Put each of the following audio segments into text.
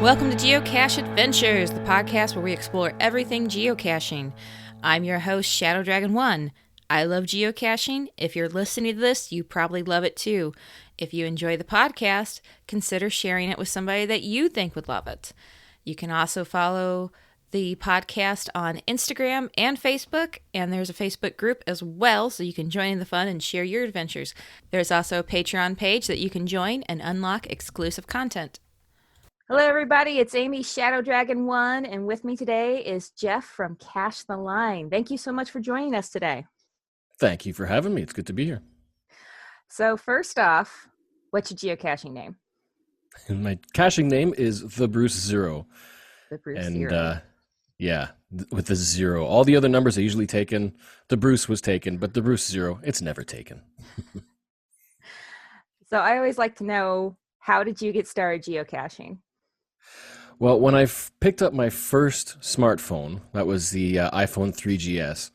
Welcome to Geocache Adventures, the podcast where we explore everything geocaching. I'm your host, Shadow Dragon 1. I love geocaching. If you're listening to this, you probably love it too. If you enjoy the podcast, consider sharing it with somebody that you think would love it. You can also follow the podcast on Instagram and Facebook, and there's a Facebook group as well, so you can join in the fun and share your adventures. There's also a Patreon page that you can join and unlock exclusive content. Hello, everybody. It's Amy, Shadow Dragon 1, and with me today is Geoff from Cache the Line. Thank you so much for joining us today. Thank you for having me. It's good to be here. So first off, what's your geocaching name? My caching name is The Bruce Zero. The Bruce Zero. With the zero. All the other numbers are usually taken. The Bruce was taken, but the Bruce Zero, it's never taken. So I always like to know, how did you get started geocaching? Well, when I picked up my first smartphone, that was the iPhone 3GS.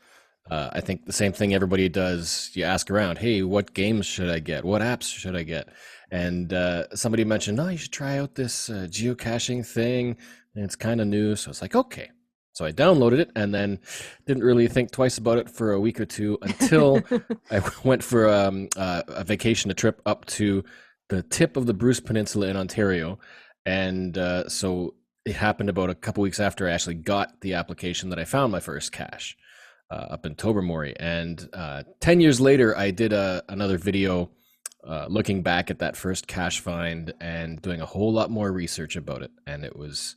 I think the same thing everybody does. You ask around, hey, what games should I get? What apps should I get? And somebody mentioned, you should try out this geocaching thing. And it's kind of new. So it's like, okay. So I downloaded it and then didn't really think twice about it for a week or two until I went for a vacation, a trip up to the tip of the Bruce Peninsula in Ontario. And so it happened about a couple weeks after I actually got the application that I found my first cache up in Tobermory. And 10 years later, I did another video looking back at that first cache find and doing a whole lot more research about it. And it was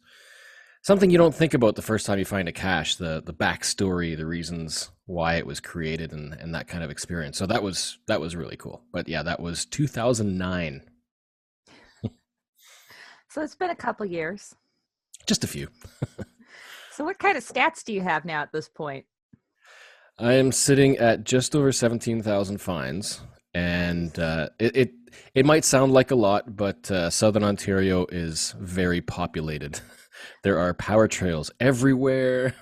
something you don't think about the first time you find a cache, the backstory, the reasons why it was created and that kind of experience. So that was really cool. But yeah, that was 2009. So it's been a couple years. Just a few. So what kind of stats do you have now at this point? I am sitting at just over 17,000 finds, and it might sound like a lot, but Southern Ontario is very populated. There are power trails everywhere.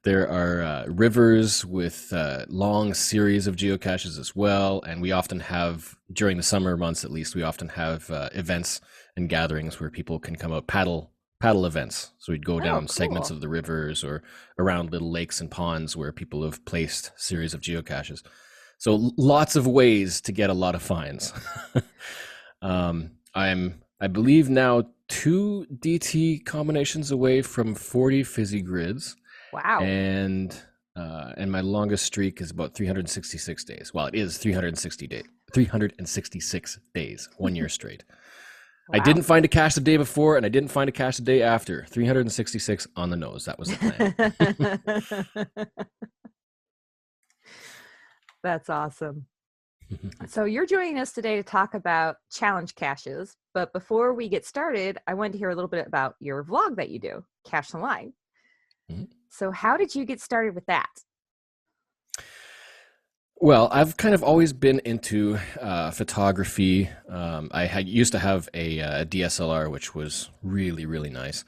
There are rivers with long series of geocaches as well, and we often have, during the summer months at least, we often have events and gatherings where people can come out, paddle events. So we'd go down segments of the rivers or around little lakes and ponds where people have placed series of geocaches. So lots of ways to get a lot of finds. I believe now 2 DT combinations away from 40 fizzy grids. Wow. And my longest streak is about 366 days. Well, it is 366 days, 1 year straight. Wow. I didn't find a cache the day before, and I didn't find a cache the day after. 366 on the nose. That was the plan. That's awesome. So you're joining us today to talk about challenge caches. But before we get started, I wanted to hear a little bit about your vlog that you do, Cache the Line. Mm-hmm. So how did you get started with that? Well, I've kind of always been into photography. I used to have a DSLR, which was really, really nice.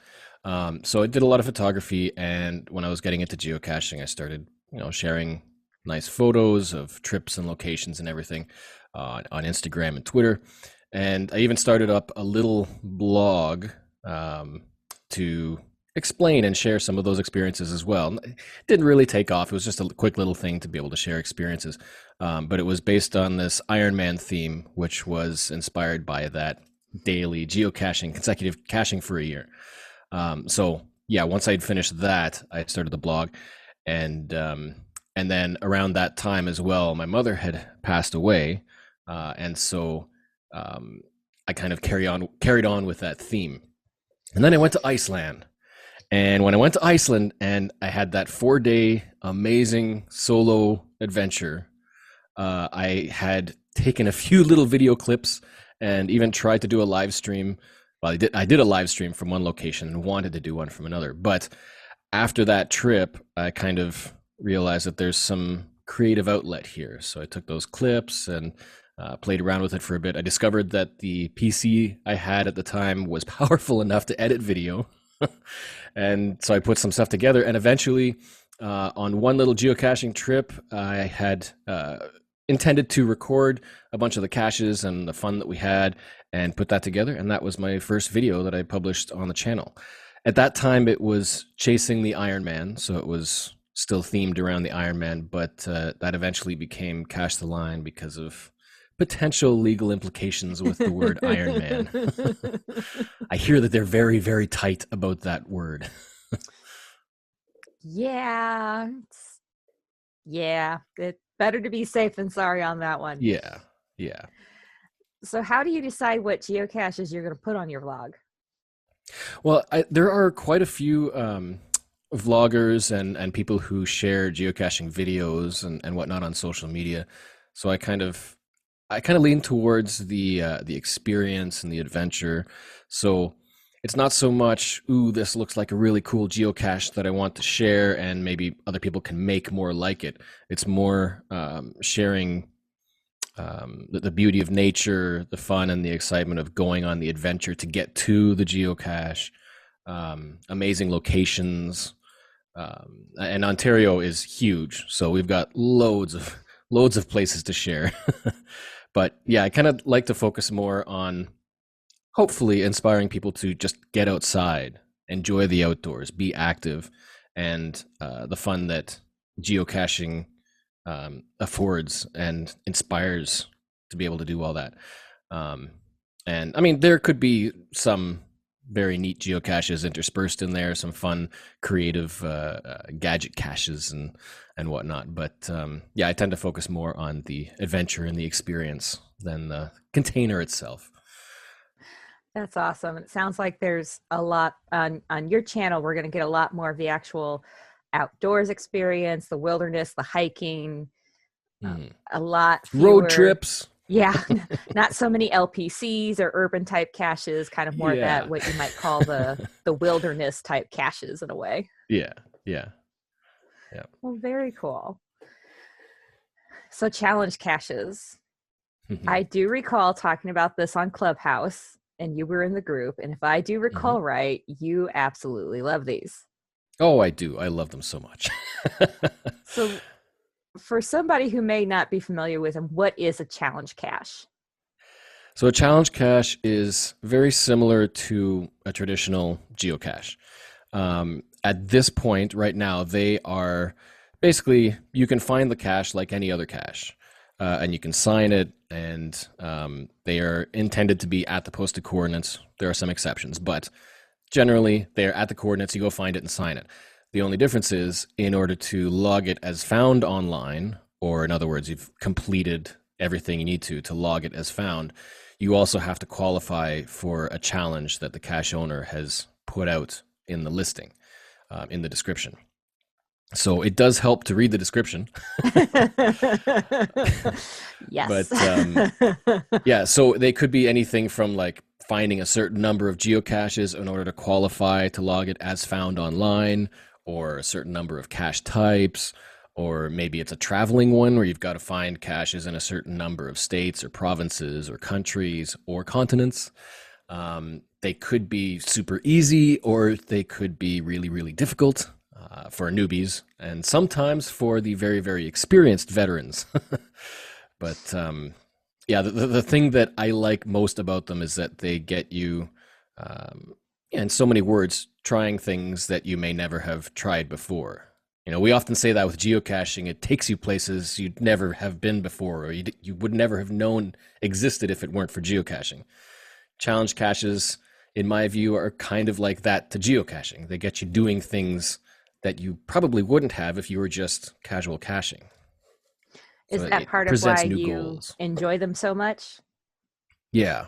So I did a lot of photography, and when I was getting into geocaching, I started, sharing nice photos of trips and locations and everything on Instagram and Twitter. And I even started up a little blog to explain and share some of those experiences as well. It didn't really take off. It was just a quick little thing to be able to share experiences. But it was based on this Iron Man theme, which was inspired by that daily geocaching, consecutive caching for a year. So yeah, once I'd finished that, I started the blog. And then around that time as well, my mother had passed away. And so I kind of carried on with that theme. And then I went to Iceland. And when I went to Iceland and I had that 4-day amazing solo adventure, I had taken a few little video clips and even tried to do a live stream. Well, I did a live stream from one location and wanted to do one from another. But after that trip, I kind of realized that there's some creative outlet here. So I took those clips and played around with it for a bit. I discovered that the PC I had at the time was powerful enough to edit video. And so I put some stuff together, and eventually on one little geocaching trip, I had intended to record a bunch of the caches and the fun that we had and put that together. And that was my first video that I published on the channel. At that time, it was chasing the Iron Man, so it was still themed around the Iron Man, but that eventually became Cache the Line because of potential legal implications with the word Iron Man. I hear that they're very, very tight about that word. Yeah. It's better to be safe than sorry on that one. Yeah. So how do you decide what geocaches you're going to put on your vlog? Well, there are quite a few vloggers and people who share geocaching videos and whatnot on social media. So I kind of lean towards the experience and the adventure. So it's not so much, ooh, this looks like a really cool geocache that I want to share and maybe other people can make more like it. It's more sharing the beauty of nature, the fun and the excitement of going on the adventure to get to the geocache, amazing locations. And Ontario is huge, so we've got loads of places to share. But yeah, I kind of like to focus more on hopefully inspiring people to just get outside, enjoy the outdoors, be active, and the fun that geocaching affords and inspires to be able to do all that. And I mean, there could be some very neat geocaches interspersed in there, some fun, creative gadget caches and whatnot. But yeah, I tend to focus more on the adventure and the experience than the container itself. That's awesome. It sounds like there's a lot on your channel. We're going to get a lot more of the actual outdoors experience, the wilderness, the hiking, a lot fewer road trips. Yeah, not so many LPCs or urban type caches, kind of more of that, what you might call the wilderness type caches in a way. Yeah. Well, very cool. So challenge caches. I do recall talking about this on Clubhouse, and you were in the group. And if I do recall right, you absolutely love these. Oh, I do. I love them so much. So for somebody who may not be familiar with them, what is a challenge cache? So a challenge cache is very similar to a traditional geocache. At this point, right now, they are basically, you can find the cache like any other cache, and you can sign it, and they are intended to be at the posted coordinates. There are some exceptions, but generally, they're at the coordinates, you go find it and sign it. The only difference is, in order to log it as found online, or in other words, you've completed everything you need to log it as found, you also have to qualify for a challenge that the cache owner has put out in the listing, in the description. So it does help to read the description. Yes. But yeah, so they could be anything from like finding a certain number of geocaches in order to qualify to log it as found online, or a certain number of cache types, or maybe it's a traveling one where you've got to find caches in a certain number of states or provinces or countries or continents. They could be super easy, or they could be really, really difficult for newbies, and sometimes for the very, very experienced veterans. But yeah, the thing that I like most about them is that they get you, in so many words, trying things that you may never have tried before. You know, we often say that with geocaching, it takes you places you'd never have been before, or you would never have known existed if it weren't for geocaching. Challenge caches, in my view, are kind of like that to geocaching. They get you doing things that you probably wouldn't have if you were just casual caching. Is that part of why you enjoy them so much? Yeah.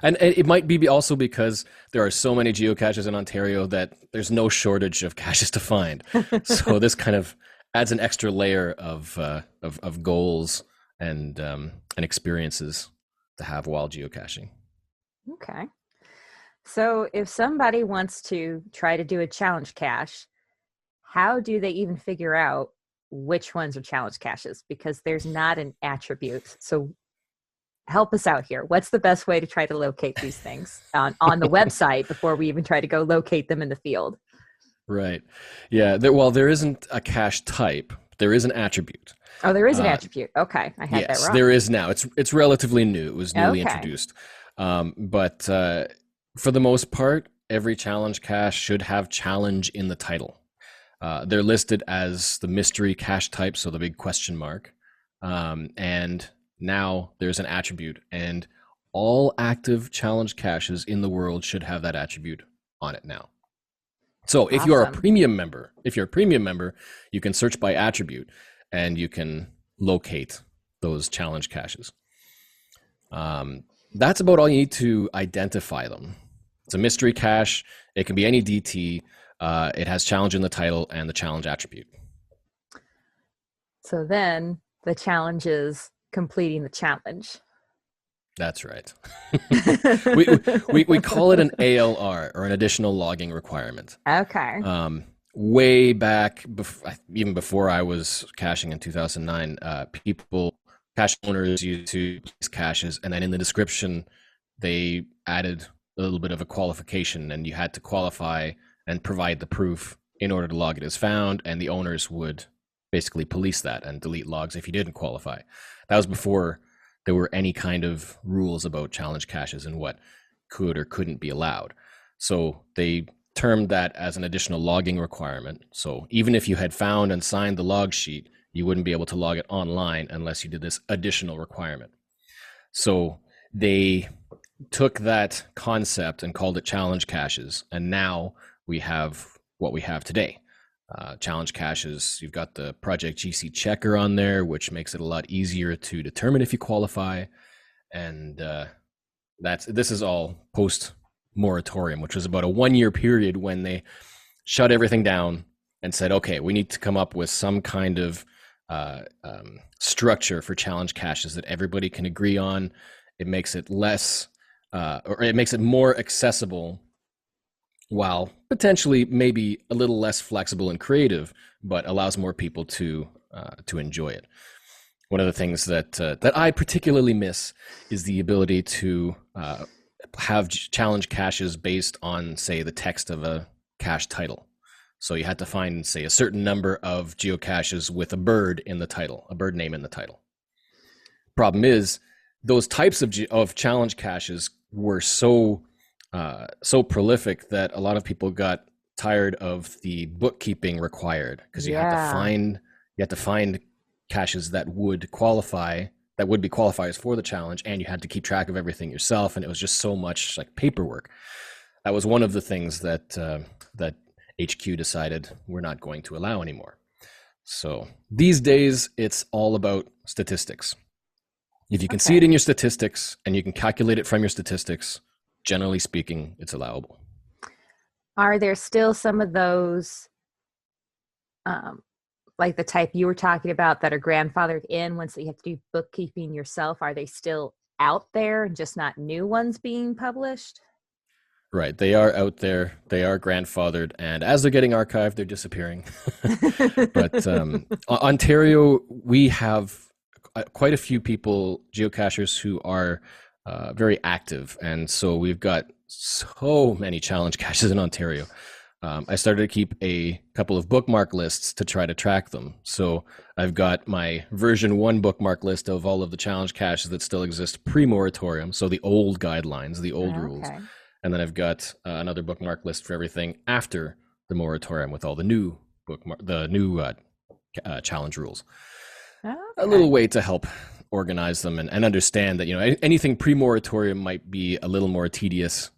And it might be also because there are so many geocaches in Ontario that there's no shortage of caches to find. So this kind of adds an extra layer of goals and experiences to have while geocaching. Okay. So if somebody wants to try to do a challenge cache, how do they even figure out which ones are challenge caches? Because there's not an attribute. So help us out here. What's the best way to try to locate these things on the website before we even try to go locate them in the field? Right. Yeah. Well, there isn't a cache type. There is an attribute. Oh, there is an Uh, attribute. Okay, I had that yes, wrong. there is now. It's relatively new. It was newly Okay. introduced. But for the most part, every challenge cache should have challenge in the title. They're listed as the mystery cache type, so the big question mark. And now there's an attribute, and all active challenge caches in the world should have that attribute on it now. So Awesome. if you're a premium member, you can search by attribute and you can locate those challenge caches. That's about all you need to identify them. It's a mystery cache. It can be any DT. It has challenge in the title and the challenge attribute. So then the challenge is completing the challenge. That's right. we, we call it an ALR, or an additional logging requirement. Okay. Way back, even before I was caching in 2009, cache owners used to use caches, and then in the description, they added a little bit of a qualification, and you had to qualify and provide the proof in order to log it as found, and the owners would basically police that and delete logs if you didn't qualify. That was before there were any kind of rules about challenge caches and what could or couldn't be allowed. So they termed that as an additional logging requirement. So even if you had found and signed the log sheet, you wouldn't be able to log it online unless you did this additional requirement. So they took that concept and called it challenge caches, and now we have what we have today. Challenge caches, you've got the Project GC checker on there, which makes it a lot easier to determine if you qualify. And this is all post moratorium, which was about a 1-year period when they shut everything down and said, okay, we need to come up with some kind of structure for challenge caches that everybody can agree on. It makes it less, or it makes it more accessible, while potentially maybe a little less flexible and creative, but allows more people to enjoy it. One of the things that I particularly miss is the ability to have challenge caches based on, say, the text of a cache title. So you had to find, say, a certain number of geocaches with a bird in the title, a bird name in the title. Problem is, those types of challenge caches were so prolific that a lot of people got tired of the bookkeeping required, because you had to find caches that would be qualifiers for the challenge, and you had to keep track of everything yourself, and it was just so much like paperwork. That was one of the things that HQ decided we're not going to allow anymore. So these days, it's all about statistics. If you can see it in your statistics and you can calculate it from your statistics, generally speaking, it's allowable. Are there still some of those, like the type you were talking about, that are grandfathered in once you have to do bookkeeping yourself? Are they still out there and just not new ones being published? Right. They are out there. They are grandfathered. And as they're getting archived, they're disappearing. But Ontario, we have quite a few people, geocachers, who are very active. And so we've got so many challenge caches in Ontario. I started to keep a couple of bookmark lists to try to track them. So I've got my version 1 bookmark list of all of the challenge caches that still exist pre-moratorium. So the old guidelines, the old rules. And then I've got another bookmark list for everything after the moratorium with all the new challenge rules. A little way to help organize them and understand that, anything pre-moratorium might be a little more tedious,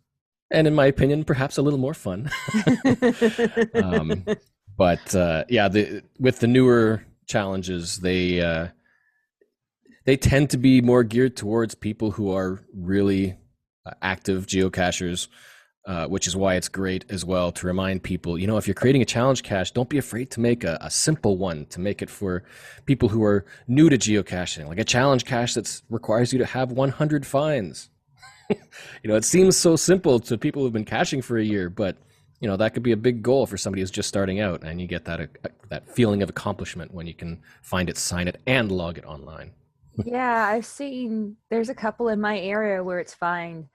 and in my opinion, perhaps a little more fun. But with the newer challenges, they tend to be more geared towards people who are really active geocachers, which is why it's great as well to remind people, if you're creating a challenge cache, don't be afraid to make a simple one, to make it for people who are new to geocaching, like a challenge cache that requires you to have 100 finds. It seems so simple to people who've been caching for a year, but that could be a big goal for somebody who's just starting out, and you get that feeling of accomplishment when you can find it, sign it, and log it online. Yeah, I've seen there's a couple in my area where it's find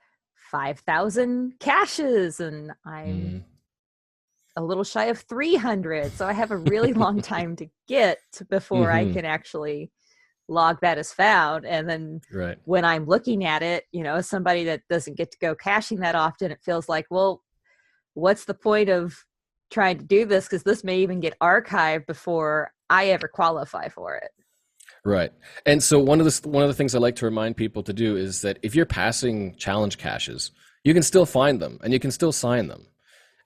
5,000 caches, and I'm a little shy of 300. So I have a really long time to get before I Hmm. can actually log that as found. And then Right. when I'm looking at it, as somebody that doesn't get to go caching that often, it feels like, well, what's the point of trying to do this? Because this may even get archived before I ever qualify for it. Right. And so one of the things I like to remind people to do is that if you're passing challenge caches, you can still find them and you can still sign them.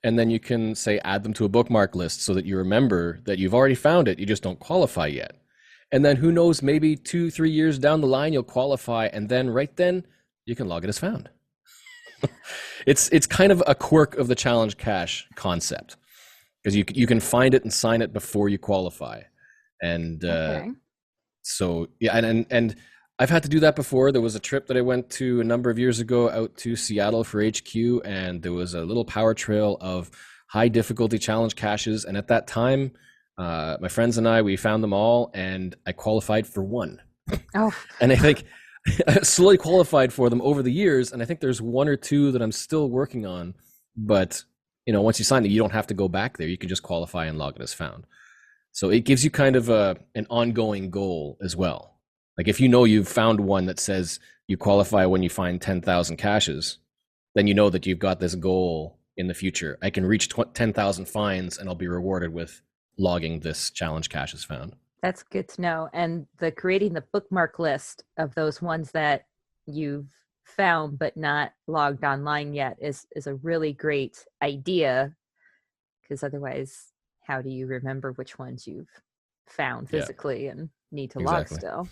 And then you can say add them to a bookmark list so that you remember that you've already found it, you just don't qualify yet. And then who knows, maybe 2, 3 years down the line you'll qualify, and then right then you can log it as found. It's kind of a quirk of the challenge cache concept because you can find it and sign it before you qualify. And Okay. so yeah, and I've had to do that before. There was a trip that I went to a number of years ago out to Seattle for HQ, and there was a little power trail of high difficulty challenge caches. And at that time, my friends and we found them all, and I qualified for one. Oh, And I think I slowly qualified for them over the years, and I think there's one or two that I'm still working on. But once you sign it, you don't have to go back there. You can just qualify and log it as found. So it gives you kind of an ongoing goal as well. Like if you've found one that says you qualify when you find 10,000 caches, then you know that you've got this goal in the future. I can reach 10,000 finds and I'll be rewarded with logging this challenge cache as found. that's good to know. And the creating the bookmark list of those ones that you've found but not logged online yet is a really great idea, because otherwise, how do you remember which ones you've found Yeah, physically and need to log exactly. still?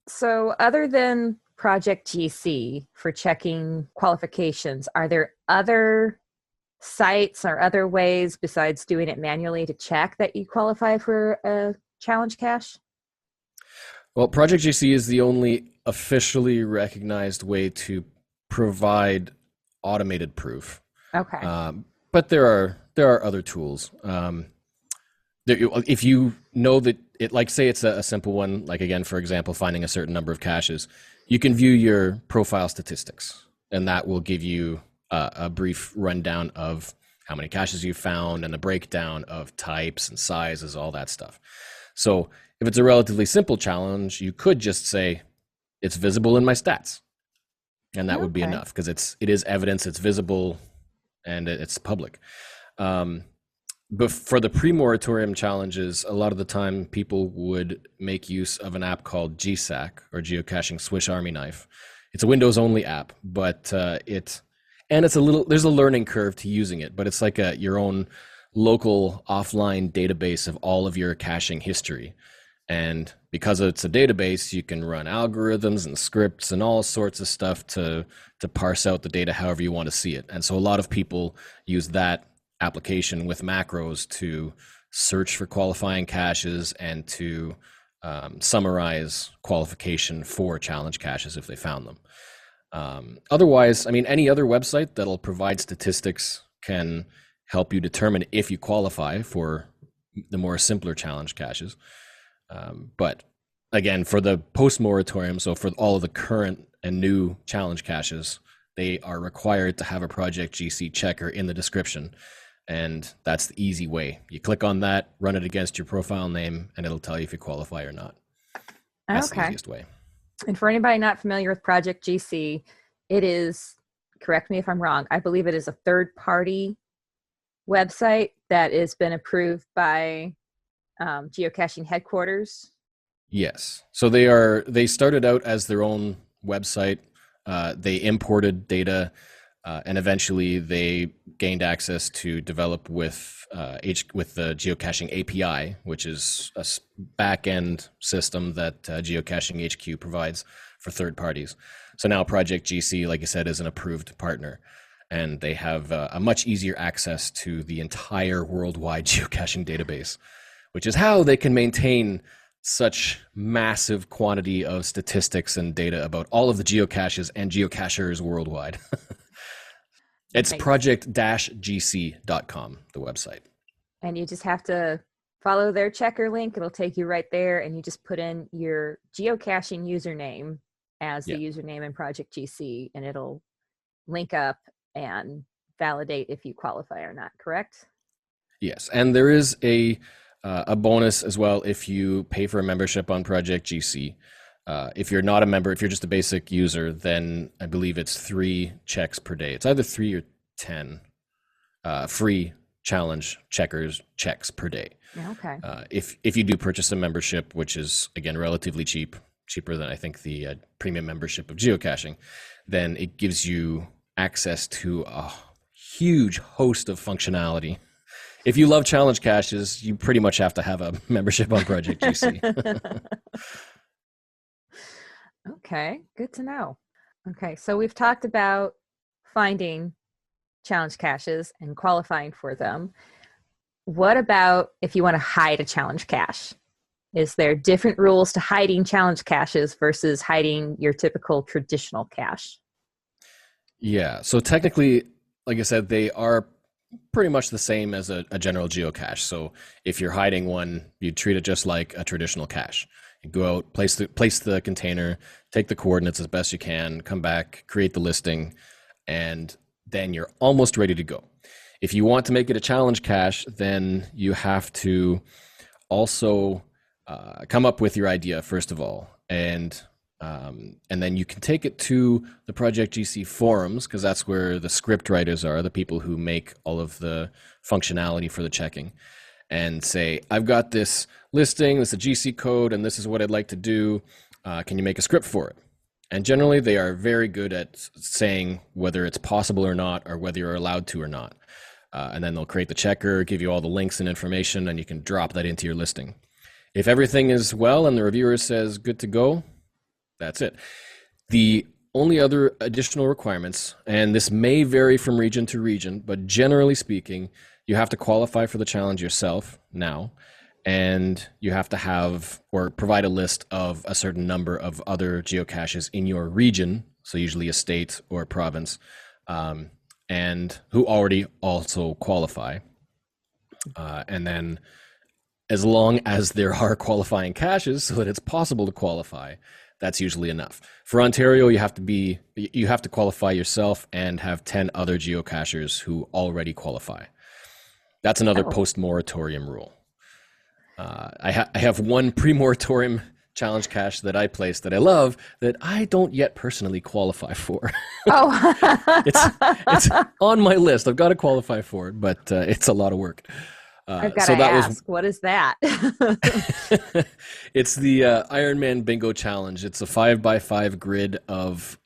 So, other than Project GC for checking qualifications, are there other sites or other ways besides doing it manually to check that you qualify for a challenge cache? Well, Project GC is the only officially recognized way to provide automated proof. Okay. But there are other tools. If you know that it, like say it's a simple one, like again, for example, finding a certain number of caches, you can view your profile statistics, and that will give you a brief rundown of how many caches you found and a breakdown of types and sizes, all that stuff. So if it's a relatively simple challenge, you could just say it's visible in my stats, and that would be Okay. enough because it is evidence, it's visible, and it's public. Um, but for the pre-moratorium challenges, a lot of the time people would make use of an app called GSAC, or Geocaching Swiss Army Knife. It's a Windows-only app, but there's a learning curve to using it, but it's like your own local offline database of all of your caching history. And because it's a database, you can run algorithms and scripts and all sorts of stuff to parse out the data however you want to see it. And so a lot of people use that application with macros to search for qualifying caches and to summarize qualification for challenge caches if they found them. Otherwise, I mean, any other website that'll provide statistics can help you determine if you qualify for the more simpler challenge caches. But again, for the post moratorium, so for all of the current and new challenge caches, they are required to have a Project GC checker in the description. And that's the easy way. You click on that, run it against your profile name, and it'll tell you if you qualify or not. That's the Okay. easiest way. And for anybody not familiar with Project GC, it is, correct me if I'm wrong, I believe it is a third party website that has been approved by geocaching headquarters. Yes. So they started out as their own website. They imported data, and eventually they gained access to develop with the geocaching API, which is a back end system that geocaching HQ provides for third parties. So now Project GC, like you said, is an approved partner, and they have a much easier access to the entire worldwide geocaching database, which is how they can maintain such massive quantity of statistics and data about all of the geocaches and geocachers worldwide. That It's makes, project-gc.com, the website. and you just have to follow their checker link. It'll take you right there, and you just put in your geocaching username as the Yeah. username in Project GC, and it'll link up and validate if you qualify or not, correct? Yes, and there is a bonus as well if you pay for a membership on Project GC. If you're not a member, if you're just a basic user, then I believe it's 3 checks per day. It's either 3 or 10 free challenge checks per day. Okay. If you do purchase a membership, which is again relatively cheaper than I think the premium membership of geocaching, then it gives you access to a huge host of functionality. If you love challenge caches, you pretty much have to have a membership on Project GC. Okay, good to know. Okay, so we've talked about finding challenge caches and qualifying for them. What about if you want to hide a challenge cache? Is there different rules to hiding challenge caches versus hiding your typical traditional cache? Yeah, so technically, like I said, they are pretty much the same as a general geocache. So if you're hiding one, you treat it just like a traditional cache. You go out, place the container, take the coordinates as best you can, come back, create the listing, and then you're almost ready to go. If you want to make it a challenge cache, then you have to also come up with your idea first of all, and then you can take it to the Project GC forums, because that's where the script writers are, the people who make all of the functionality for the checking, and say, I've got this listing, this is a GC code, and this is what I'd like to do. Can you make a script for it? And generally, they are very good at saying whether it's possible or not, or whether you're allowed to or not. And then they'll create the checker, give you all the links and information, and you can drop that into your listing. If everything is well and the reviewer says good to go, that's it. The only other additional requirements, and this may vary from region to region, but generally speaking, you have to qualify for the challenge yourself now, and you have to have or provide a list of a certain number of other geocaches in your region, so usually a state or a province, and who already also qualify. And then as long as there are qualifying caches so that it's possible to qualify, that's usually enough. For Ontario, you have to qualify yourself and have 10 other geocachers who already qualify. That's another post-moratorium rule. I have one pre-moratorium challenge cache that I placed that I love that I don't yet personally qualify for. Oh, it's on my list. I've got to qualify for it, but it's a lot of work. I've got to ask, what is that? It's the Ironman Bingo Challenge. It's a 5x5 grid of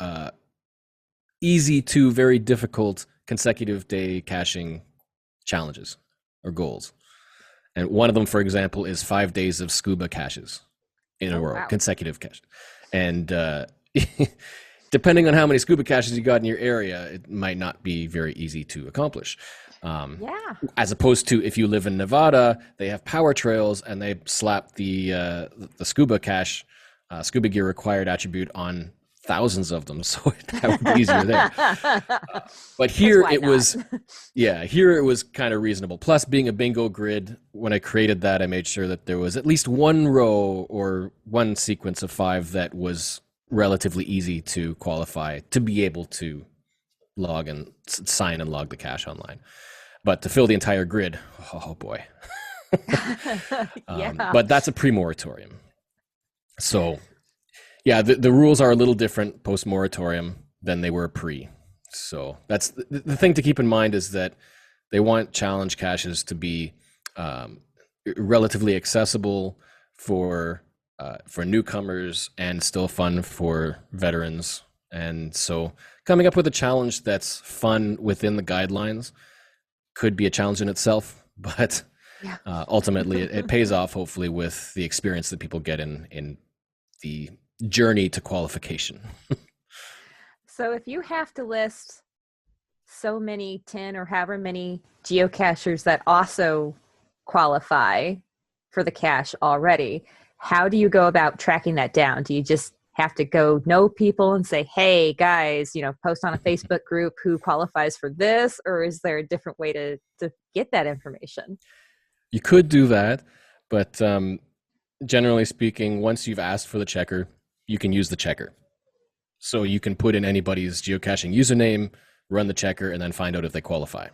easy to very difficult consecutive day caching challenges or goals. And one of them, for example, is 5 days of scuba caches in a row, wow. Consecutive caches. And depending on how many scuba caches you got in your area, it might not be very easy to accomplish. As opposed to if you live in Nevada, they have power trails and they slap the scuba cache, scuba gear required attribute on thousands of them, so that would be easier there. But here it was, here it was kind of reasonable. Plus, being a bingo grid, when I created that, I made sure that there was at least one row or one sequence of 5 that was relatively easy to qualify to be able to log and sign and log the cache online. But to fill the entire grid, oh boy. But that's a pre-moratorium. So yeah, the rules are a little different post-moratorium than they were pre. So that's the thing to keep in mind, is that they want challenge caches to be relatively accessible for newcomers and still fun for veterans. And so coming up with a challenge that's fun within the guidelines could be a challenge in itself, but ultimately it pays off, hopefully, with the experience that people get in the journey to qualification. So if you have to list so many 10 or however many geocachers that also qualify for the cache already, how do you go about tracking that down? Do you just have to go know people and say, hey guys, post on a Facebook group who qualifies for this, or is there a different way to get that information? You could do that, but generally speaking, once you've asked for the checker, you can use the checker. So you can put in anybody's geocaching username, run the checker, and then find out if they qualify.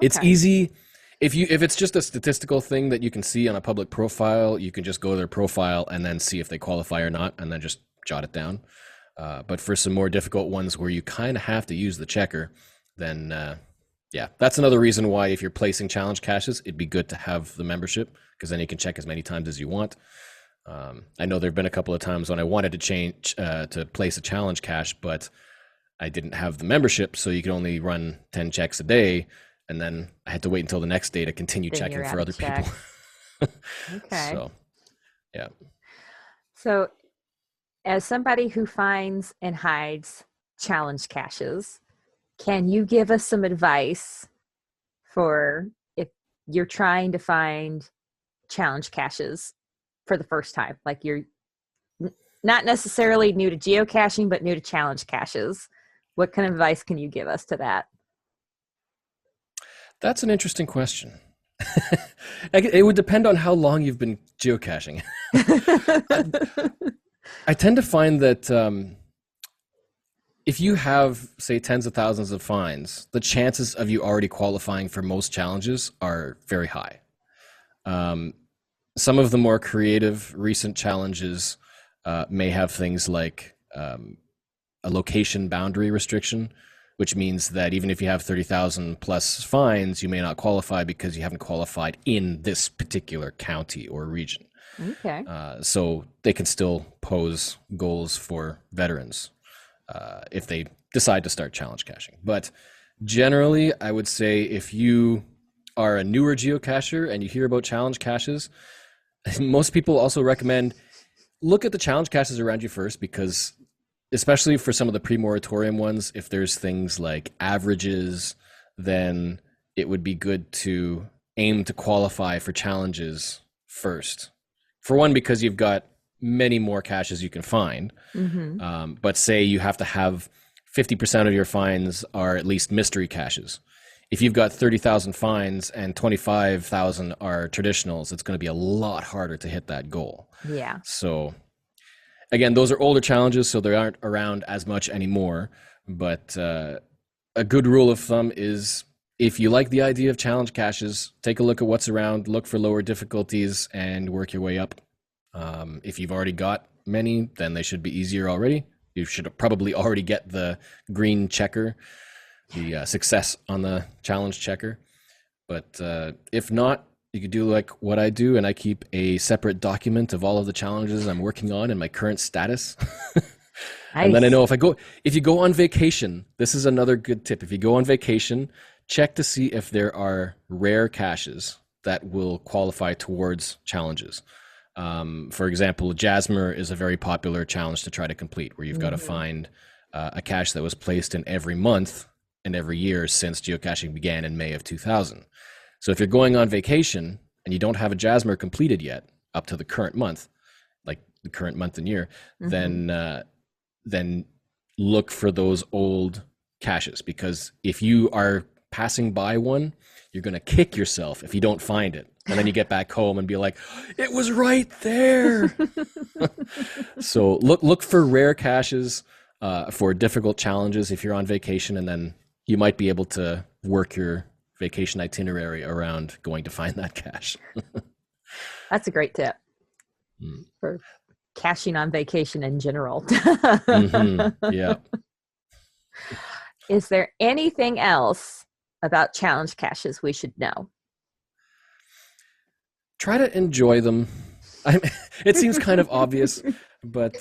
It's Okay. easy. If it's just a statistical thing that you can see on a public profile, you can just go to their profile and then see if they qualify or not, and then just jot it down. But for some more difficult ones where you kind of have to use the checker, then yeah, that's another reason why if you're placing challenge caches, it'd be good to have the membership, because then you can check as many times as you want. I know there've been a couple of times when I wanted to change to place a challenge cache, but I didn't have the membership, so you could only run 10 checks a day, and then I had to wait until the next day to continue Then you're checking out for of other people. checks. Okay. So yeah. So, as somebody who finds and hides challenge caches, can you give us some advice for if you're trying to find challenge caches for the first time? Like you're not necessarily new to geocaching, but new to challenge caches. What kind of advice can you give us to that? That's an interesting question. It would depend on how long you've been geocaching. I tend to find that if you have, say, tens of thousands of finds, the chances of you already qualifying for most challenges are very high. Some of the more creative recent challenges may have things like a location boundary restriction, which means that even if you have 30,000 plus fines, you may not qualify because you haven't qualified in this particular county or region. Okay. So they can still pose goals for veterans if they decide to start challenge caching. But generally, I would say if you are a newer geocacher and you hear about challenge caches, most people also recommend look at the challenge caches around you first, because especially for some of the pre-moratorium ones, if there's things like averages, then it would be good to aim to qualify for challenges first. For one, because you've got many more caches you can find. Mm-hmm. But say you have to have 50% of your finds are at least mystery caches. If you've got 30,000 finds and 25,000 are traditionals, it's going to be a lot harder to hit that goal. Yeah. So again, those are older challenges, so they aren't around as much anymore. But a good rule of thumb is if you like the idea of challenge caches, take a look at what's around, look for lower difficulties, and work your way up. If you've already got many, then they should be easier already. You should probably already get the green checker, the success on the challenge checker. But if not, you could do like what I do, and I keep a separate document of all of the challenges I'm working on and my current status. And then I Nice. know if you go on vacation, this is another good tip. If you go on vacation, check to see if there are rare caches that will qualify towards challenges. For example, Jasmer is a very popular challenge to try to complete, where you've got to find a cache that was placed in every month and every year since geocaching began in May of 2000. So if you're going on vacation and you don't have a Jasmer completed yet up to the current month, like the current month and year, then look for those old caches, because if you are passing by one, you're going to kick yourself if you don't find it. And then you get back home and be like, it was right there. So look for rare caches for difficult challenges if you're on vacation, and then you might be able to work your vacation itinerary around going to find that cache. That's a great tip for caching on vacation in general. Yeah. Is there anything else about challenge caches we should know? Try to enjoy them. It seems kind of obvious, but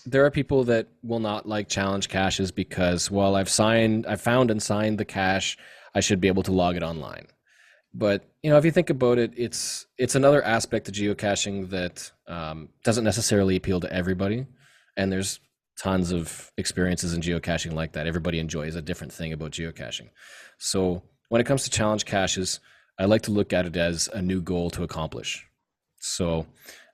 there are people that will not like challenge caches because, well, I've found and signed the cache, I should be able to log it online. But if you think about it, it's another aspect of geocaching that doesn't necessarily appeal to everybody, and there's tons of experiences in geocaching like that. Everybody enjoys a different thing about geocaching. So when it comes to challenge caches, I like to look at it as a new goal to accomplish. So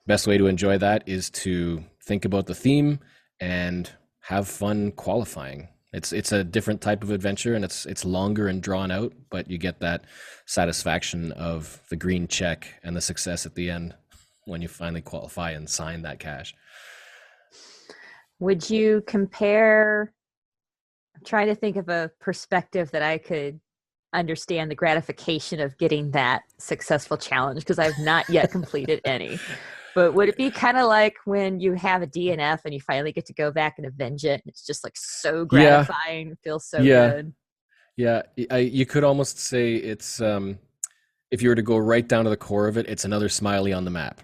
best way to enjoy that is to think about the theme and have fun qualifying. It's a different type of adventure, and it's longer and drawn out, but you get that satisfaction of the green check and the success at the end when you finally qualify and sign that cache. Would you compare? I'm trying to think of a perspective that I could understand the gratification of getting that successful challenge because I've not yet completed any. But would it be kind of like when you have a DNF and you finally get to go back and avenge it? It's just like so Yeah, gratifying. It feels so yeah, good. yeah. You could almost say it's if you were to go right down to the core of it, it's another smiley on the map.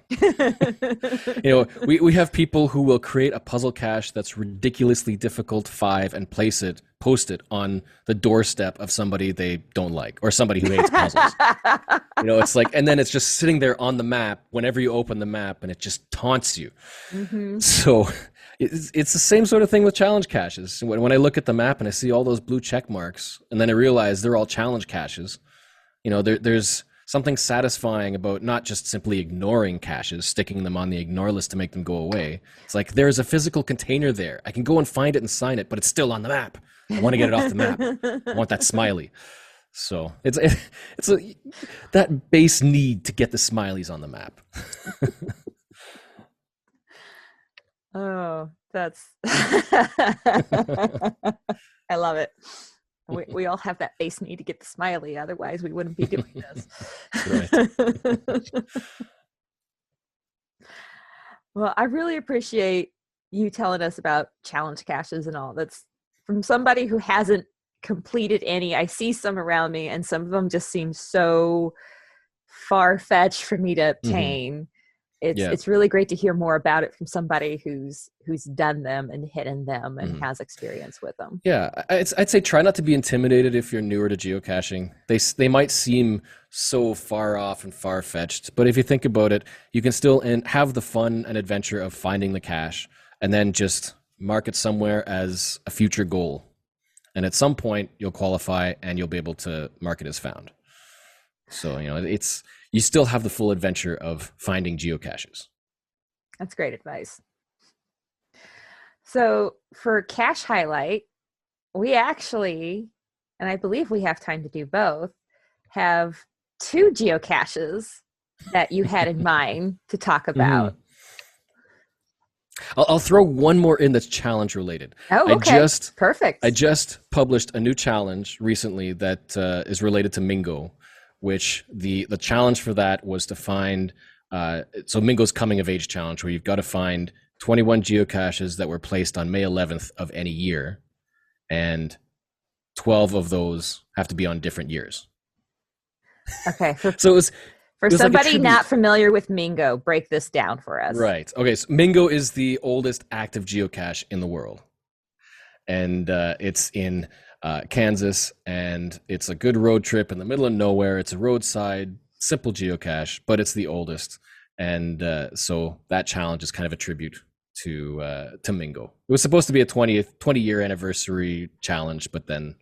We have people who will create a puzzle cache that's ridiculously difficult 5 and post it on the doorstep of somebody they don't like or somebody who hates puzzles. It's like, and then it's just sitting there on the map whenever you open the map and it just taunts you. Mm-hmm. So it's the same sort of thing with challenge caches. When I look at the map and I see all those blue check marks and then I realize they're all challenge caches, there's something satisfying about not just simply ignoring caches, sticking them on the ignore list to make them go away. It's like there's a physical container there. I can go and find it and sign it, but it's still on the map. I want to get it off the map. I want that smiley. So it's that base need to get the smileys on the map. Oh, that's I love it. We all have that base need to get the smiley, otherwise we wouldn't be doing this. Right. Well, I really appreciate you telling us about challenge caches and all. That's from somebody who hasn't completed any. I see some around me and some of them just seem so far-fetched for me to obtain. Mm-hmm. It's really great to hear more about it from somebody who's done them and hidden them and has experience with them. Yeah, I'd say try not to be intimidated if you're newer to geocaching. They might seem so far off and far-fetched, but if you think about it, you can still have the fun and adventure of finding the cache and then just mark it somewhere as a future goal. And at some point, you'll qualify and you'll be able to mark it as found. So, you still have the full adventure of finding geocaches. That's great advice. So for cache highlight, we actually, and I believe we have time to do both, have 2 geocaches that you had in mind to talk about. Mm-hmm. I'll throw one more in that's challenge related. Oh, okay. Perfect. I just published a new challenge recently that is related to Mingo, which the challenge for that was to find, so Mingo's coming of age challenge, where you've got to find 21 geocaches that were placed on May 11th of any year, and 12 of those have to be on different years. Okay. So it was somebody like not familiar with Mingo, break this down for us. Right. Okay. So Mingo is the oldest active geocache in the world, and it's in Kansas, and it's a good road trip in the middle of nowhere. It's a roadside, simple geocache, but it's the oldest, and so that challenge is kind of a tribute to Mingo. It was supposed to be a 20-year anniversary challenge, but then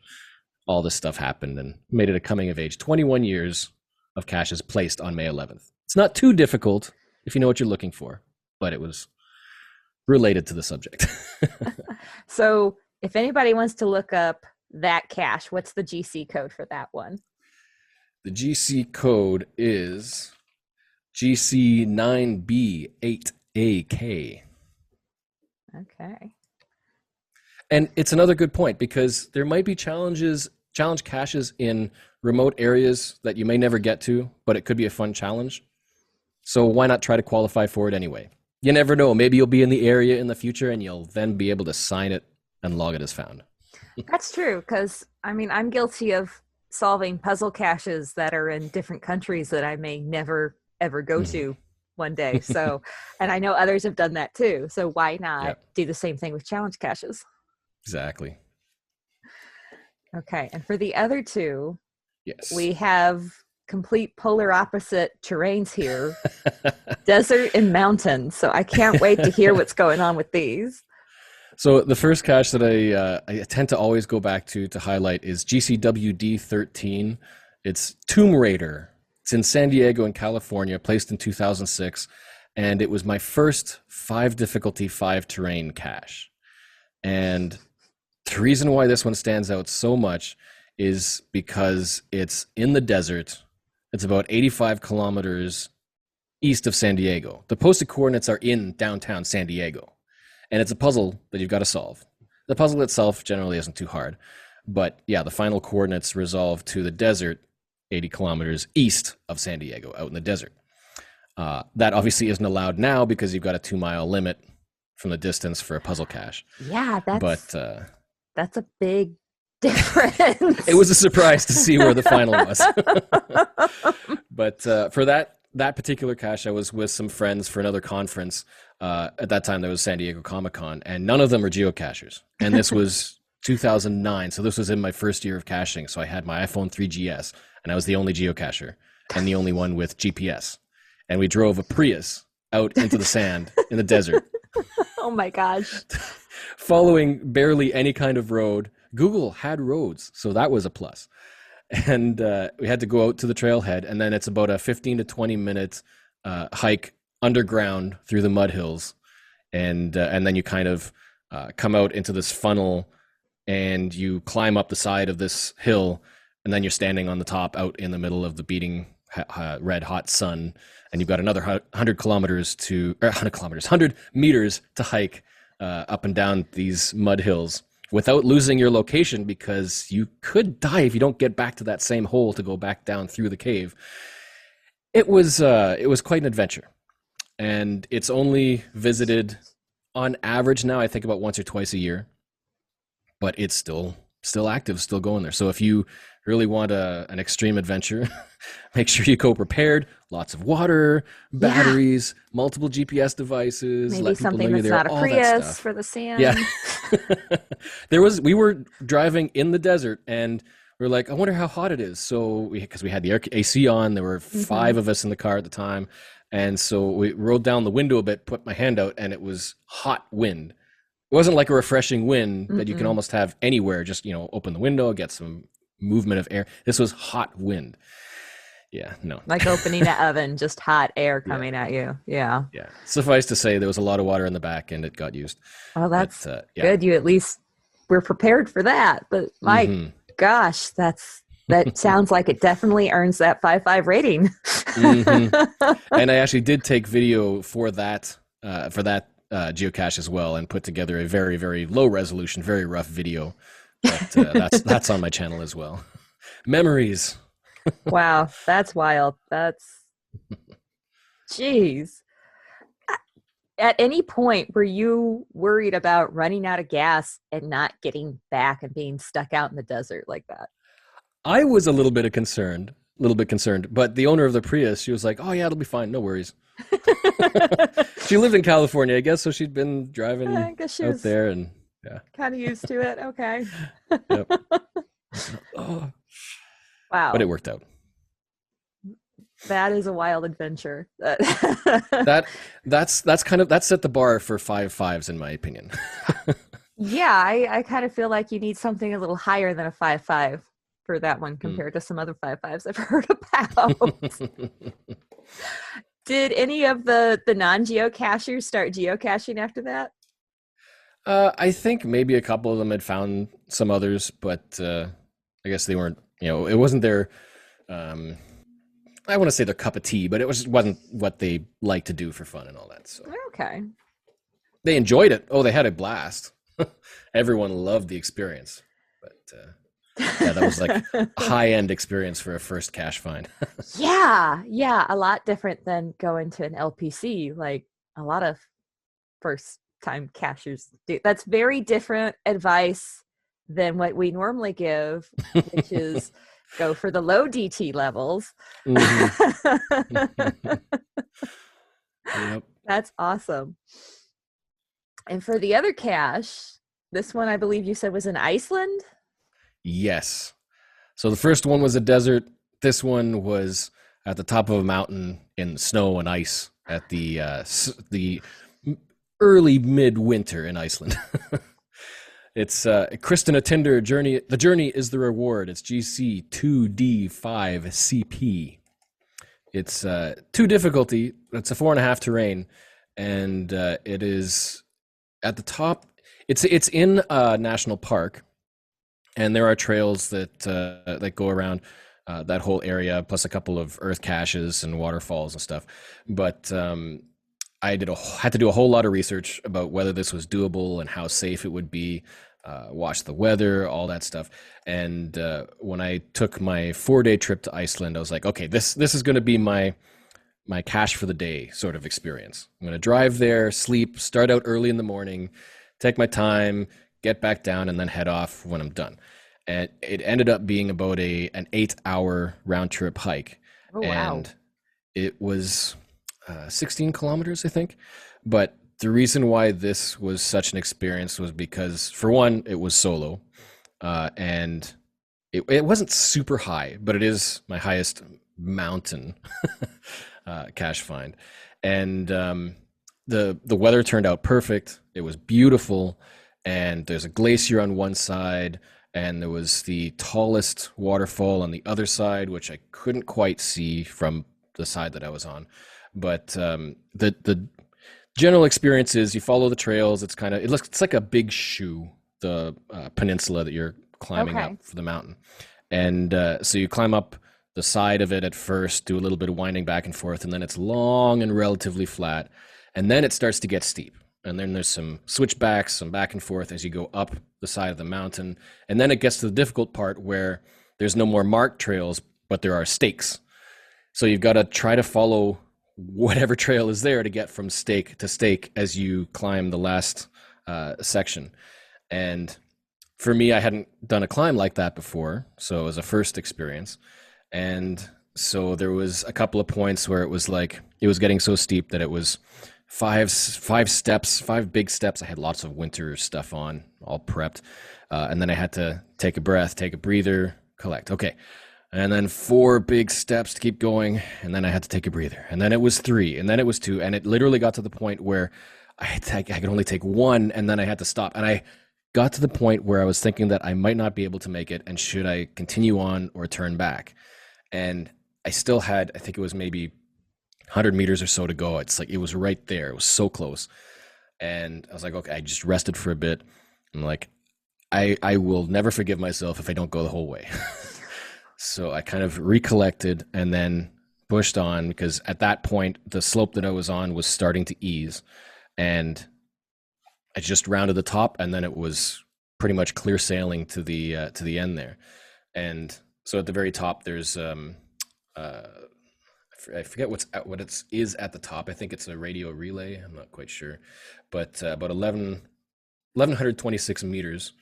all this stuff happened and made it a coming of age. 21 years of caches placed on May 11th. It's not too difficult if you know what you're looking for, but it was related to the subject. So if anybody wants to look up that cache, what's the GC code for that one? The GC code is GC9B8AK. Okay. And it's another good point, because there might be challenge caches in remote areas that you may never get to, but it could be a fun challenge. So why not try to qualify for it anyway? You never know. Maybe you'll be in the area in the future and you'll then be able to sign it and log it as found. That's true, because I'm guilty of solving puzzle caches that are in different countries that I may never ever go to one day. So, and I know others have done that too. So why not do the same thing with challenge caches? Exactly. Okay. And for the other 2, yes, we have complete polar opposite terrains here, desert and mountains. So I can't wait to hear what's going on with these. So the first cache that I tend to always go back to highlight is GCWD13. It's Tomb Raider. It's in San Diego in California, placed in 2006, and it was my first 5 difficulty, 5 terrain cache. And the reason why this one stands out so much is because it's in the desert. It's about 85 kilometers east of San Diego. The posted coordinates are in downtown San Diego. And it's a puzzle that you've got to solve. The puzzle itself generally isn't too hard. But yeah, the final coordinates resolved to the desert, 80 kilometers east of San Diego, out in the desert. That obviously isn't allowed now because you've got a 2 mile limit from the distance for a puzzle cache. Yeah, But that's a big difference. it was a surprise to see where the final was. But for that particular cache, I was with some friends for another conference. At that time, there was San Diego Comic-Con, and none of them were geocachers. And this was 2009, so this was in my first year of caching. So I had my iPhone 3GS, and I was the only geocacher and the only one with GPS. And we drove a Prius out into the sand in the desert. Oh my gosh. Following barely any kind of road. Google had roads, so that was a plus. And we had to go out to the trailhead, and then it's about a 15 to 20 minute hike underground through the mud hills. And then you kind of come out into this funnel, and you climb up the side of this hill, and then you're standing on the top out in the middle of the beating red hot sun, and you've got another 100 meters to hike up and down these mud hills without losing your location, because you could die if you don't get back to that same hole to go back down through the cave. It was quite an adventure, and it's only visited on average now, I think, about once or twice a year, but it's still active, still going there. So if you really want an extreme adventure, make sure you go prepared. Lots of water, batteries, multiple GPS devices. Maybe let people something know you're that's there, not a all that Prius stuff. for the sand. Yeah. We were driving in the desert, and we were like, I wonder how hot it is. So because we had the AC on, there were 5 of us in the car at the time. And so we rolled down the window a bit, put my hand out, and it was hot wind. It wasn't like a refreshing wind that you can almost have anywhere. Just, open the window, get some movement of air. This was hot wind. Yeah, no. Like opening an oven, just hot air coming at you. Yeah. Yeah. Suffice to say, there was a lot of water in the back, and it got used. Oh, that's good. You at least were prepared for that. But my gosh, that sounds like it definitely earns that 5.5 rating. And I actually did take video for that geocache as well, and put together a very, very low resolution, very rough video. But that's on my channel as well. Memories. Wow, that's wild. Jeez. At any point, were you worried about running out of gas and not getting back and being stuck out in the desert like that? I was a little bit concerned, but the owner of the Prius, she was like, "Oh yeah, it'll be fine, no worries." She lived in California, I guess, so she'd been driving out there, and kind of used to it. Okay. Yep. Oh. Wow. But it worked out. That is a wild adventure. That's set the bar for 5.5s in my opinion. Yeah, I kind of feel like you need something a little higher than a 5.5 for that one compared to some other 5.5s I've heard about. Did any of the non-geocachers start geocaching after that? I think maybe a couple of them had found some others, but I guess they weren't, it wasn't their, I want to say their cup of tea, but it wasn't what they like to do for fun and all that. So okay. They enjoyed it. Oh, they had a blast. Everyone loved the experience. But that was like a high-end experience for a first cache find. Yeah, a lot different than going to an LPC, like a lot of first-time cachers do. That's very different advice than what we normally give, which is go for the low DT levels. Yep. That's awesome. And for the other cache, this one I believe you said was in Iceland? Yes. So the first one was a desert. This one was at the top of a mountain in snow and ice at the early mid-winter in Iceland. It's Kristen Tinder journey. The journey is the reward. It's GC 2D5CP. It's 2 difficulty. It's a 4.5 terrain, and it is at the top. It's in a national park, and there are trails that go around that whole area, plus a couple of earth caches and waterfalls and stuff. But I had to do a whole lot of research about whether this was doable and how safe it would be. watch the weather, all that stuff. And when I took my 4-day trip to Iceland, I was like, okay, this is going to be my cash for the day sort of experience. I'm going to drive there, sleep, start out early in the morning, take my time, get back down, and then head off when I'm done. And it ended up being about an 8-hour round trip hike. Oh, wow. And it was 16 kilometers, I think. But the reason why this was such an experience was because, for one, it was solo. And it wasn't super high, but it is my highest mountain cache find. And the weather turned out perfect. It was beautiful. And there's a glacier on one side, and there was the tallest waterfall on the other side, which I couldn't quite see from the side that I was on. But the general experience is you follow the trails. It's like a big shoe, the peninsula that you're climbing Okay. up for the mountain. And so you climb up the side of it at first, do a little bit of winding back and forth, and then it's long and relatively flat. And then it starts to get steep. And then there's some switchbacks, some back and forth as you go up the side of the mountain. And then it gets to the difficult part where there's no more marked trails, but there are stakes. So you've got to try to follow whatever trail is there to get from stake to stake as you climb the last section. And for me, I hadn't done a climb like that before, so it was a first experience. And so there was a couple of points where it was getting so steep that it was five big steps. I had lots of winter stuff on, all prepped. And then I had to take a breath, take a breather, collect. Okay. And then 4 big steps to keep going. And then I had to take a breather. And then it was 3. And then it was 2. And it literally got to the point where I could only take 1. And then I had to stop. And I got to the point where I was thinking that I might not be able to make it. And should I continue on or turn back? And I still had, I think it was maybe 100 meters or so to go. It's like, it was right there. It was so close. And I was like, okay, I just rested for a bit. I'm like, I will never forgive myself if I don't go the whole way. So I kind of recollected and then pushed on, because at that point, the slope that I was on was starting to ease. And I just rounded the top, and then it was pretty much clear sailing to the end there. And so at the very top, there's I forget what it is at the top. I think it's a radio relay. I'm not quite sure, but about 1,126 meters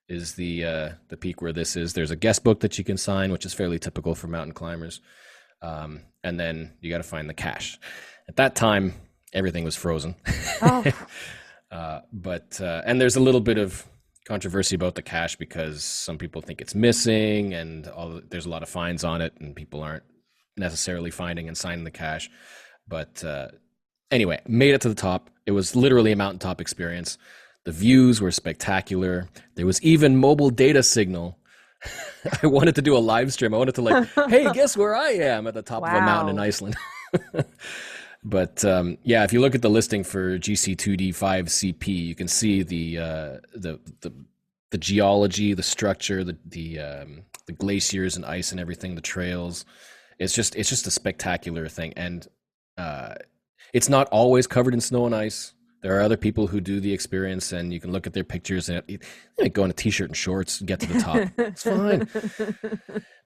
is the peak where this is. There's a guest book that you can sign, which is fairly typical for mountain climbers, and then you got to find the cache. At that time, everything was frozen. Oh. And there's a little bit of controversy about the cache because some people think it's missing, and there's a lot of fines on it, and people aren't necessarily finding and signing the cache. But anyway, made it to the top. It was literally a mountaintop experience. The views were spectacular. There was even mobile data signal. I wanted to do a live stream. I wanted to hey, guess where I am at the top of a mountain in Iceland. But yeah, if you look at the listing for GC2D5CP, you can see the geology, the structure, the glaciers and ice and everything, the trails. It's just a spectacular thing, and it's not always covered in snow and ice. There are other people who do the experience, and you can look at their pictures and go in a t-shirt and shorts and get to the top. It's fine.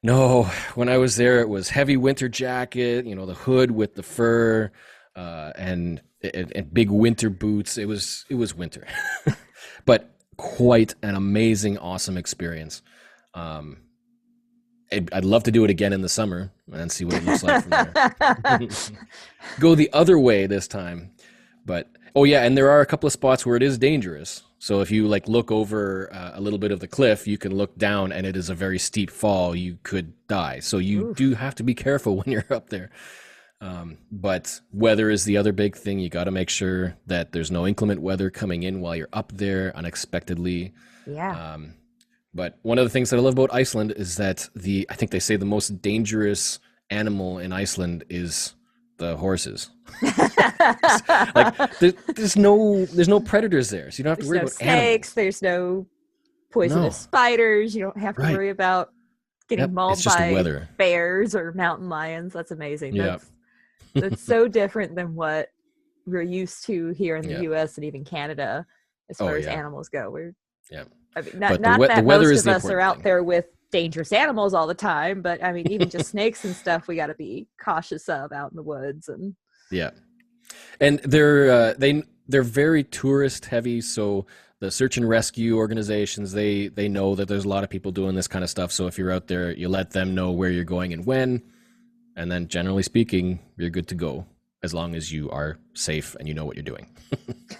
No, when I was there, it was heavy winter jacket, the hood with the fur, and big winter boots. It was winter, but quite an amazing, awesome experience. I'd love to do it again in the summer and see what it looks like from there. Go the other way this time. But, oh yeah, and there are a couple of spots where it is dangerous. So if you look over a little bit of the cliff, you can look down and it is a very steep fall. You could die. So you do have to be careful when you're up there. But weather is the other big thing. You got to make sure that there's no inclement weather coming in while you're up there unexpectedly. Yeah. But one of the things that I love about Iceland is that I think they say the most dangerous animal in Iceland is the horses. There's no predators there, so you don't have to worry about snakes. animals. There's no poisonous spiders. You don't have to worry about getting mauled by bears or mountain lions. That's amazing. Yeah. That's so different than what we're used to here in the U.S. and even Canada as far as animals go. Yeah. I mean, But not the that weather most is of the us are important out thing. there with dangerous animals all the time, but I mean, even just snakes and stuff, we got to be cautious of out in the woods. And Yeah. And they're very tourist heavy, so the search and rescue organizations, they know that there's a lot of people doing this kind of stuff. So if you're out there, you let them know where you're going and when, and then generally speaking, you're good to go as long as you are safe and you know what you're doing. definitely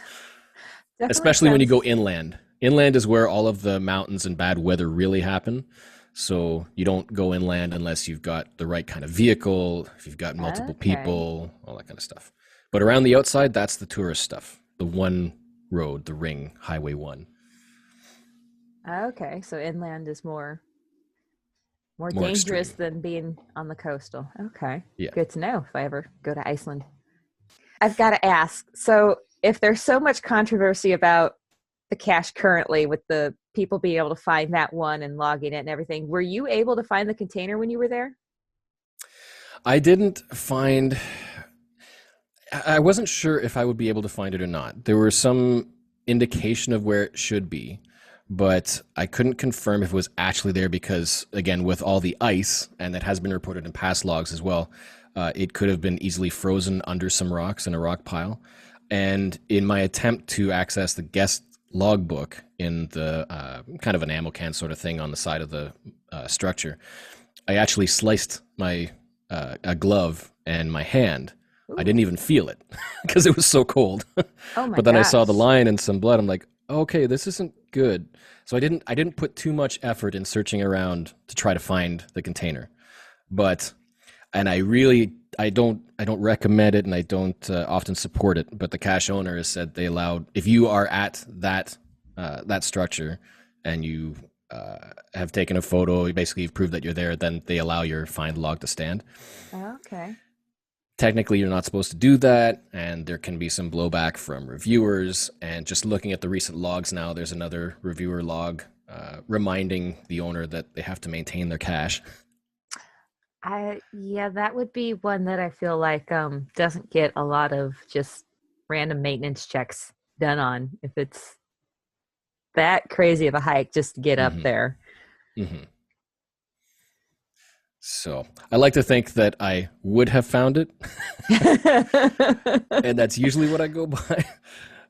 Especially when you go sounds inland. Inland is where all of the mountains and bad weather really happen. So you don't go inland unless you've got the right kind of vehicle, if you've got multiple okay. people, all that kind of stuff. But around the outside, that's the tourist stuff. The one road, the ring, Highway 1. Okay, so inland is more More dangerous extreme. than being on the coastal. Okay, Yeah. good to know if I ever go to Iceland. I've got to ask. So, if there's so much controversy about the cache currently with the people being able to find that one and logging it and everything, were you able to find the container when you were there? I didn't find, I wasn't sure if I would be able to find it or not. There was some indication of where it should be, but I couldn't confirm if it was actually there because, again, with all the ice, and that has been reported in past logs as well, it could have been easily frozen under some rocks in a rock pile. And in my attempt to access the guest logbook in the kind of an ammo can sort of thing on the side of the structure, I actually sliced my a glove and my hand. I Ooh. didn't even feel it because it was so cold. Oh my But then I saw the gosh. line and some blood. I'm like, okay, this isn't good. So I didn't put too much effort in searching around to try to find the container. But and I don't recommend it, and I don't often support it. But the cache owner has said they allowed, if you are at that structure and you have taken a photo, basically you've proved that you're there, then they allow your find log to stand. Okay. Technically, you're not supposed to do that, and there can be some blowback from reviewers. And just looking at the recent logs now, there's another reviewer log reminding the owner that they have to maintain their cache. Yeah, that would be one that I feel like doesn't get a lot of just random maintenance checks done on if it's that crazy of a hike just to get up Mm-hmm. there. Mm-hmm. So I like to think that I would have found it, and that's usually what I go by.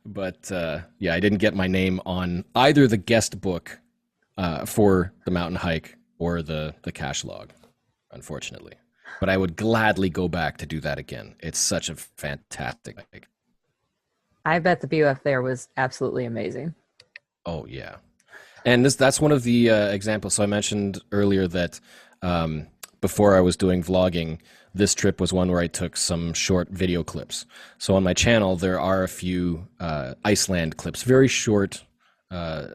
But yeah, I didn't get my name on either the guest book for the mountain hike or the cache log, unfortunately. But I would gladly go back to do that again. It's such a fantastic hike. I bet the view up there was absolutely amazing. Oh yeah, and that's one of the examples. So I mentioned earlier that before I was doing vlogging, this trip was one where I took some short video clips. So on my channel, there are a few Iceland clips, very short,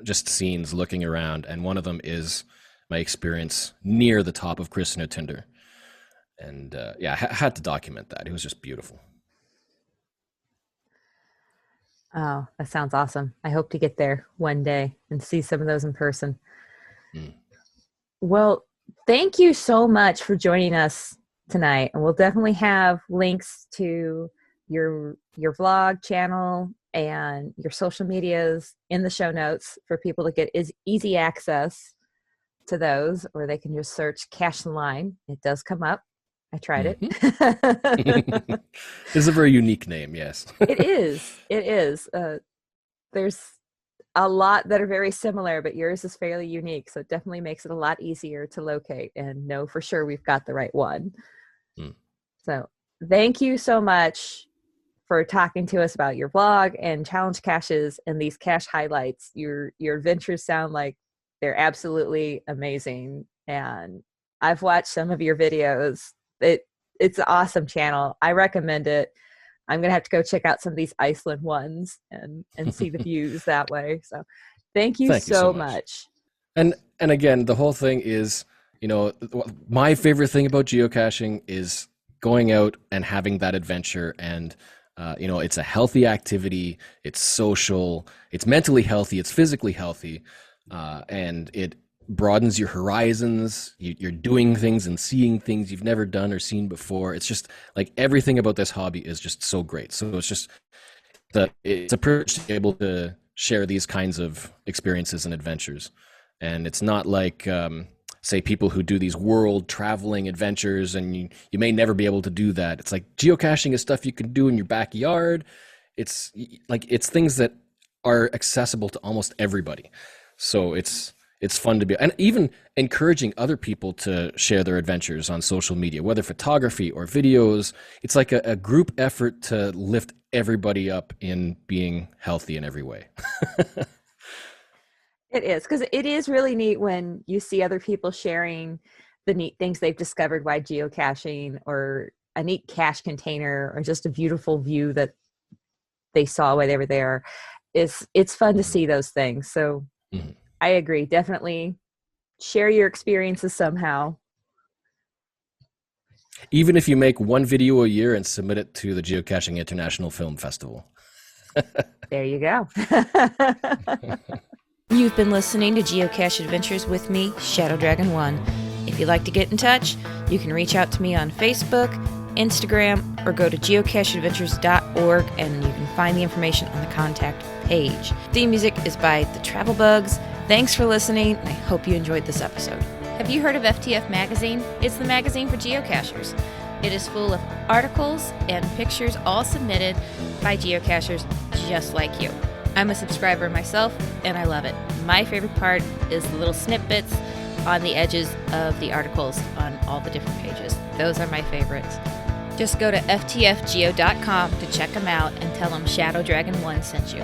just scenes looking around, and one of them is my experience near the top of Tinder. And yeah, I had to document that. It was just beautiful. Oh, that sounds awesome. I hope to get there one day and see some of those in person. Mm. Well, thank you so much for joining us tonight. And we'll definitely have links to your vlog channel and your social medias in the show notes for people to get easy access to those, or they can just search Cache the Line. It does come up. I tried it. Hmm. It's a very unique name, yes. It is. It is. There's a lot that are very similar, but yours is fairly unique. So it definitely makes it a lot easier to locate and know for sure we've got the right one. Mm. So thank you so much for talking to us about your vlog and challenge caches and these cache highlights. Your adventures sound like they're absolutely amazing. And I've watched some of your videos. It's an awesome channel. I recommend it. I'm gonna have to go check out some of these Iceland ones and see the views that way. So thank you Thank you so so much. much. And again, the whole thing is, my favorite thing about geocaching is going out and having that adventure. And it's a healthy activity. It's social. It's mentally healthy. It's physically healthy, and it broadens your horizons. You're doing things and seeing things you've never done or seen before. It's just like everything about this hobby is just so great. So it's a privilege to be able to share these kinds of experiences and adventures. And it's not like, say, people who do these world traveling adventures, and you may never be able to do that. It's like geocaching is stuff you can do in your backyard. It's things that are accessible to almost everybody. So it's fun to be, and even encouraging other people to share their adventures on social media, whether photography or videos. It's like a group effort to lift everybody up in being healthy in every way. It is, because it is really neat when you see other people sharing the neat things they've discovered by geocaching, or a neat cache container, or just a beautiful view that they saw while they were there. It's fun to see those things. So I agree. Definitely share your experiences somehow. Even if you make one video a year and submit it to the Geocaching International Film Festival. There you go. You've been listening to Geocache Adventures with me, Shadow Dragon 1. If you'd like to get in touch, you can reach out to me on Facebook, Instagram, or go to geocacheadventures.org, and you can find the information on the contact page. Theme music is by The Travel Bugs. Thanks for listening, and I hope you enjoyed this episode. Have you heard of FTF Magazine? It's the magazine for geocachers. It is full of articles and pictures, all submitted by geocachers just like you. I'm a subscriber myself, and I love it. My favorite part is the little snippets on the edges of the articles on all the different pages. Those are my favorites. Just go to ftfgeo.com to check them out and tell them Shadow Dragon 1 sent you.